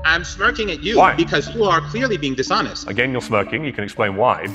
I'm smirking at you. Why? Because you are clearly being dishonest. Again, you're smirking. You can explain why.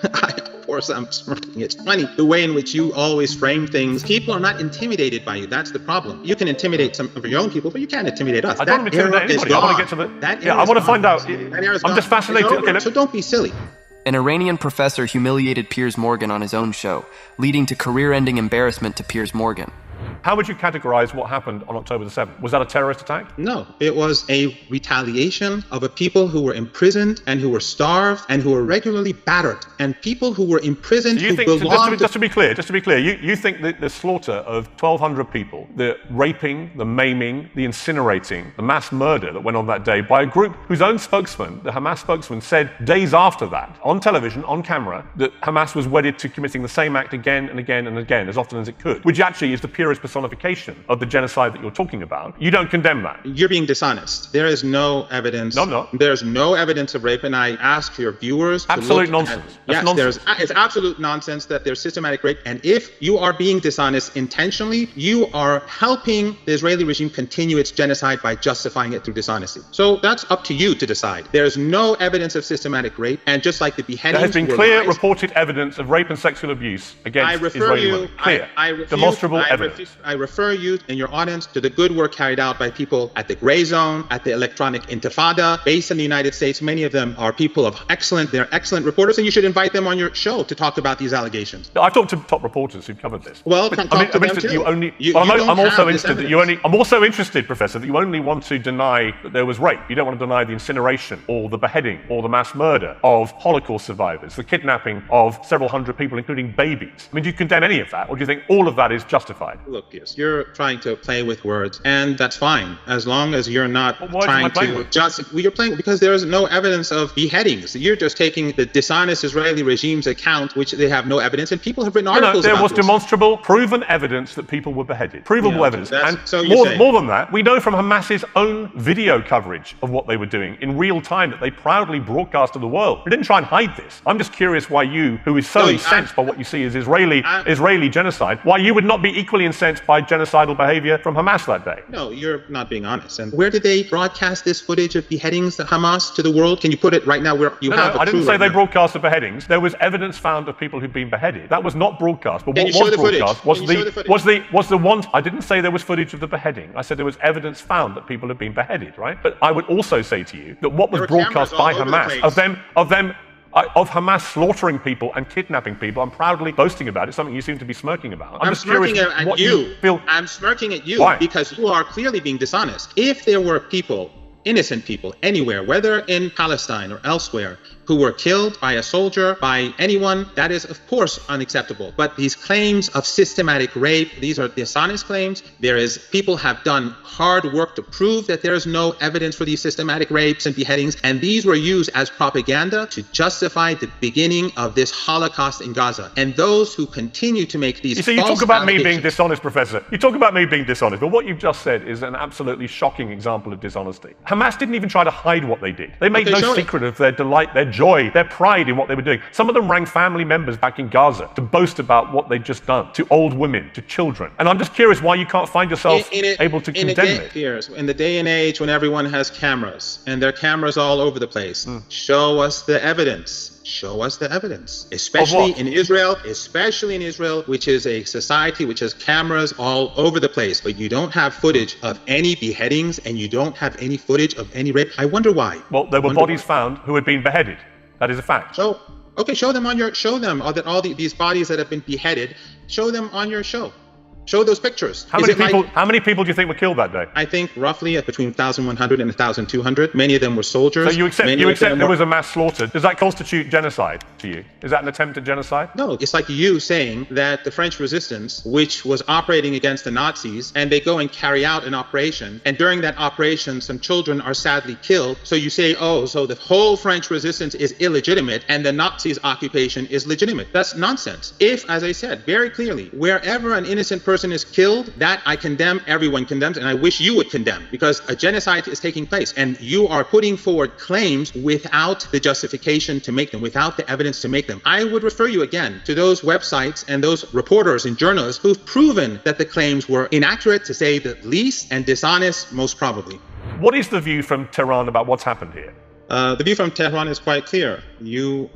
Of course I'm smirking. It's funny the way in which you always frame things. People are not intimidated by you. That's the problem. You can intimidate some of your own people, but you can't intimidate us. I don't want to intimidate anybody. I want to get to the... I want to find out. I'm just fascinated. Okay, so don't be silly. An Iranian professor humiliated Piers Morgan on his own show, leading to career-ending embarrassment to Piers Morgan. How would you categorize what happened on October the 7th? Was that a terrorist attack? No, it was a retaliation of a people who were imprisoned and who were starved and who were regularly battered, and people who were imprisoned who belonged... Just to be clear, you think that the slaughter of 1,200 people, the raping, the maiming, the incinerating, the mass murder that went on that day by a group whose own spokesman, the Hamas spokesman, said days after that, on television, on camera, that Hamas was wedded to committing the same act again and again and again, as often as it could, which actually is the purest personification of the genocide that you're talking about. You don't condemn that. You're being dishonest. There is no evidence. No, I'm not. There's no evidence of rape, and I ask your viewers to absolute nonsense. Yes, nonsense. It's absolute nonsense that there's systematic rape, and if you are being dishonest intentionally, you are helping the Israeli regime continue its genocide by justifying it through dishonesty. So that's up to you to decide. There's no evidence of systematic rape, and just like the beheadings, there has been clear reported evidence of rape and sexual abuse against Israeli women. Clear, demonstrable evidence. I refer you and your audience to the good work carried out by people at the Gray Zone, at the Electronic Intifada, based in the United States. Many of them are people of they're excellent reporters, and you should invite them on your show to talk about these allegations. I've talked to top reporters who've covered this. Well, I'm also interested, Professor, that you only want to deny that there was rape. You don't want to deny the incineration or the beheading or the mass murder of Holocaust survivors, the kidnapping of several hundred people, including babies. I mean, do you condemn any of that, or do you think all of that is justified? Look, Piers, you're trying to play with words, and that's fine, as long as you're not trying to you're playing because there is no evidence of beheadings. You're just taking the dishonest Israeli regime's account, which they have no evidence, and people have written articles about there was this. Demonstrable, proven evidence that people were beheaded. Provable evidence. And so more than that, we know from Hamas's own video coverage of what they were doing in real time that they proudly broadcast to the world. They didn't try and hide this. I'm just curious why you, who is so incensed by what you see as Israeli genocide, why you would not be equally incensed by genocidal behavior from Hamas that day. No, you're not being honest. And where did they broadcast this footage of beheadings, the Hamas, to the world? Can you put it right now where you have? I didn't say they broadcast the beheadings. There was evidence found of people who'd been beheaded. That was not broadcast. But what was broadcast was the one. I didn't say there was footage of the beheading. I said there was evidence found that people had been beheaded. Right. But I would also say to you that what was broadcast by Hamas of Hamas slaughtering people and kidnapping people, I'm proudly boasting about. It's something you seem to be smirking about. I'm just curious what you feel. I'm smirking at you. Why? Because you are clearly being dishonest. If there were people, innocent people, anywhere, whether in Palestine or elsewhere, who were killed by a soldier, by anyone, that is, of course, unacceptable. But these claims of systematic rape, these are dishonest claims. People have done hard work to prove that there is no evidence for these systematic rapes and beheadings, and these were used as propaganda to justify the beginning of this Holocaust in Gaza. And those who continue to make these you talk about me being dishonest, Professor. You talk about me being dishonest, but what you've just said is an absolutely shocking example of dishonesty. Hamas didn't even try to hide what they did. They made no secret of their delight, their joy, their pride in what they were doing. Some of them rang family members back in Gaza to boast about what they'd just done, to old women, to children. And I'm just curious why you can't find yourself able to condemn it. Piers, in the day and age when everyone has cameras, and there are cameras all over the place, show us the evidence. Show us the evidence, especially in Israel, which is a society which has cameras all over the place. But you don't have footage of any beheadings, and you don't have any footage of any rape. I wonder why. Well, there were bodies found who had been beheaded. That is a fact. Show them these bodies that have been beheaded. Show them on your show. Show those pictures. How many people do you think were killed that day? I think roughly between 1,100 and 1,200. Many of them were soldiers. So you accept there was a mass slaughter. Does that constitute genocide to you? Is that an attempt at genocide? No, it's like you saying that the French resistance, which was operating against the Nazis, and they go and carry out an operation, and during that operation, some children are sadly killed. So you say, so the whole French resistance is illegitimate, and the Nazis' occupation is legitimate. That's nonsense. If, as I said very clearly, wherever an innocent person is killed, that I condemn, everyone condemns, and I wish you would condemn, because a genocide is taking place, and you are putting forward claims without the justification to make them, without the evidence to make them. I would refer you again to those websites and those reporters and journalists who've proven that the claims were inaccurate, to say the least, and dishonest, most probably. What is the view from Tehran about what's happened here? The view from Tehran is quite clear. You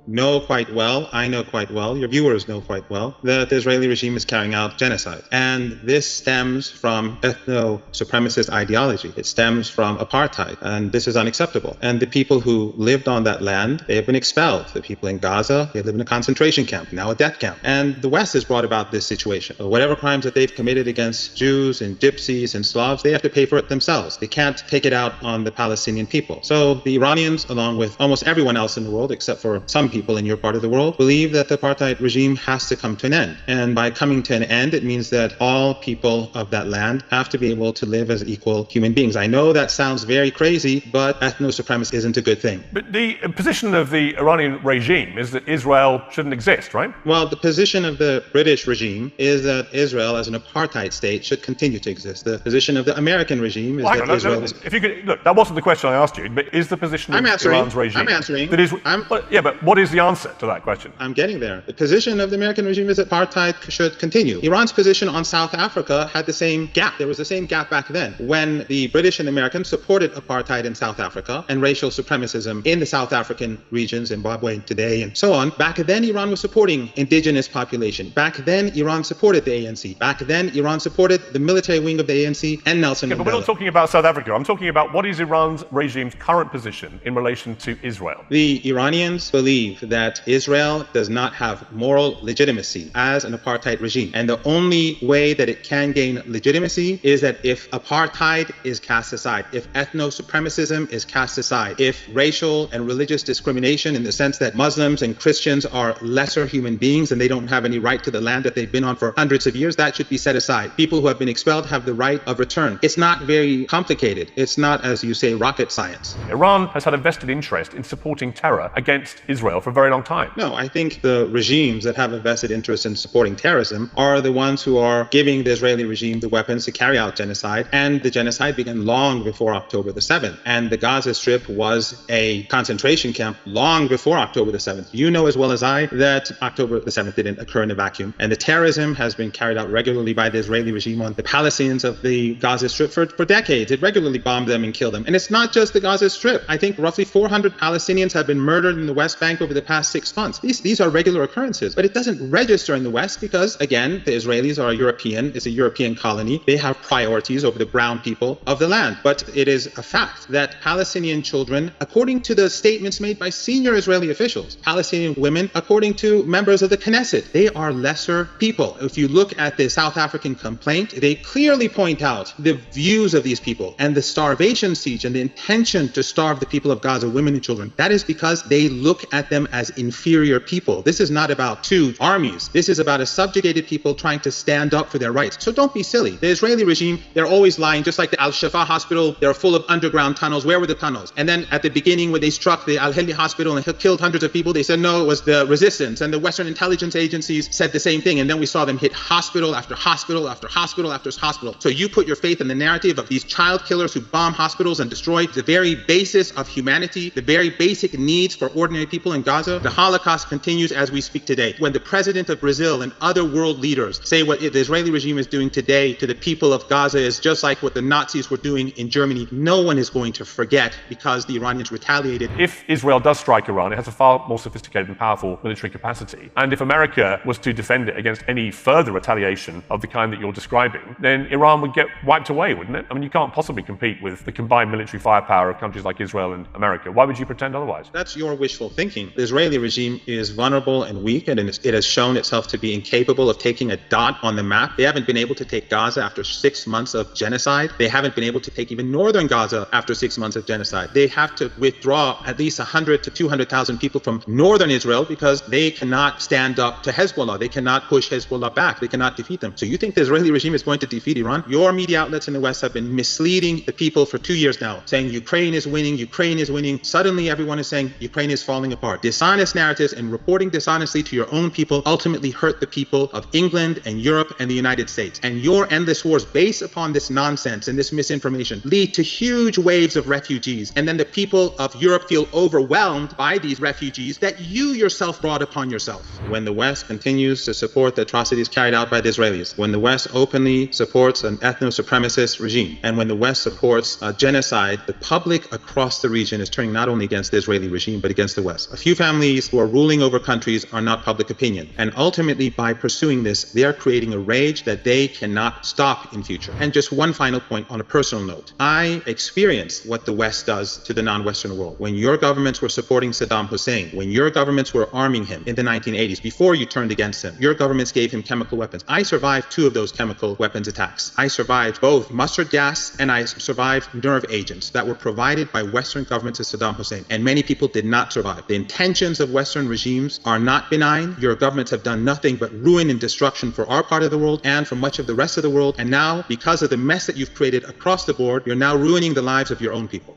know quite well, I know quite well, your viewers know quite well, that the Israeli regime is carrying out genocide. And this stems from ethno-supremacist ideology. It stems from apartheid, and this is unacceptable. And the people who lived on that land, they have been expelled. The people in Gaza, they live in a concentration camp, now a death camp. And the West has brought about this situation. Whatever crimes that they've committed against Jews and Gypsies and Slavs, they have to pay for it themselves. They can't take it out on the Palestinian people. So the Iranians, along with almost everyone else in the world, except for some people in your part of the world, believe that the apartheid regime has to come to an end. And by coming to an end, it means that all people of that land have to be able to live as equal human beings. I know that sounds very crazy, but ethno-supremacy isn't a good thing. But the position of the Iranian regime is that Israel shouldn't exist, right? Well, the position of the British regime is that Israel as an apartheid state should continue to exist. The position of the American regime is that Israel is... If you could, look, that wasn't the question I asked you, but is the position of Iran's regime... I'm answering. But what is the answer to that question? I'm getting there. The position of the American regime is that apartheid should continue. Iran's position on South Africa had the same gap. There was the same gap back then when the British and Americans supported apartheid in South Africa and racial supremacism in the South African region, Zimbabwe today and so on. Back then, Iran was supporting indigenous population. Back then, Iran supported the ANC. Back then, Iran supported the military wing of the ANC and Nelson Mandela. But we're not talking about South Africa. I'm talking about what is Iran's regime's current position in relation to Israel. The Iranians believe that Israel does not have moral legitimacy as an apartheid regime. And the only way that it can gain legitimacy is that if apartheid is cast aside, if ethno-supremacism is cast aside, if racial and religious discrimination in the sense that Muslims and Christians are lesser human beings and they don't have any right to the land that they've been on for hundreds of years, that should be set aside. People who have been expelled have the right of return. It's not very complicated. It's not, as you say, rocket science. Iran has had a vested interest in supporting terror against Israel for a very long time. No, I think the regimes that have a vested interest in supporting terrorism are the ones who are giving the Israeli regime the weapons to carry out genocide. And the genocide began long before October the 7th. And the Gaza Strip was a concentration camp long before October the 7th. You know as well as I that October the 7th didn't occur in a vacuum. And the terrorism has been carried out regularly by the Israeli regime on the Palestinians of the Gaza Strip for decades. It regularly bombed them and killed them. And it's not just the Gaza Strip. I think roughly 400 Palestinians have been murdered in the West Bank over the past 6 months. These are regular occurrences, but it doesn't register in the West because, again, the Israelis are European. It's a European colony. They have priorities over the brown people of the land. But it is a fact that Palestinian children, according to the statements made by senior Israeli officials, Palestinian women, according to members of the Knesset, they are lesser people. If you look at the South African complaint, they clearly point out the views of these people and the starvation siege and the intention to starve the people of Gaza, women and children. That is because they look at them as inferior people. This is not about two armies. This is about a subjugated people trying to stand up for their rights. So don't be silly. The Israeli regime, they're always lying, just like the Al-Shifa hospital. They're full of underground tunnels. Where were the tunnels? And then at the beginning, when they struck the Al-Hili hospital and killed hundreds of people, they said, no, it was the resistance. And the Western intelligence agencies said the same thing. And then we saw them hit hospital after hospital after hospital after hospital. So you put your faith in the narrative of these child killers who bomb hospitals and destroy the very basis of humanity, the very basic needs for ordinary people in Gaza. The Holocaust continues as we speak today. When the president of Brazil and other world leaders say what the Israeli regime is doing today to the people of Gaza is just like what the Nazis were doing in Germany, no one is going to forget because the Iranians retaliated. If Israel does strike Iran, it has a far more sophisticated and powerful military capacity. And if America was to defend it against any further retaliation of the kind that you're describing, then Iran would get wiped away, wouldn't it? I mean, you can't possibly compete with the combined military firepower of countries like Israel and America. Why would you pretend otherwise? That's your wishful thinking. The Israeli regime is vulnerable and weak, and it has shown itself to be incapable of taking a dot on the map. They haven't been able to take Gaza after 6 months of genocide. They haven't been able to take even northern Gaza after 6 months of genocide. They have to withdraw at least 100 to 200,000 people from northern Israel because they cannot stand up to Hezbollah. They cannot push Hezbollah back. They cannot defeat them. So you think the Israeli regime is going to defeat Iran? Your media outlets in the West have been misleading the people for 2 years now, saying Ukraine is winning, Ukraine is winning. Suddenly everyone is saying Ukraine is falling apart. dishonest narratives and reporting dishonestly to your own people ultimately hurt the people of England and Europe and the United States. And your endless wars based upon this nonsense and this misinformation lead to huge waves of refugees. And then the people of Europe feel overwhelmed by these refugees that you yourself brought upon yourself. When the West continues to support the atrocities carried out by the Israelis, when the West openly supports an ethno-supremacist regime, and when the West supports genocide, the public across the region is turning not only against the Israeli regime, but against the West. A few families who are ruling over countries are not public opinion. And ultimately, by pursuing this, they are creating a rage that they cannot stop in future. And just one final point on a personal note. I experienced what the West does to the non-Western world. When your governments were supporting Saddam Hussein, when your governments were arming him in the 1980s, before you turned against him, your governments gave him chemical weapons. I survived 2 of those chemical weapons attacks. I survived both mustard gas and I survived nerve agents that were provided by Western governments to Saddam Hussein. And many people did not survive. The intentions of Western regimes are not benign. Your governments have done nothing but ruin and destruction for our part of the world and for much of the rest of the world. And now, because of the mess that you've created across the board, you're now ruining the lives of your own people.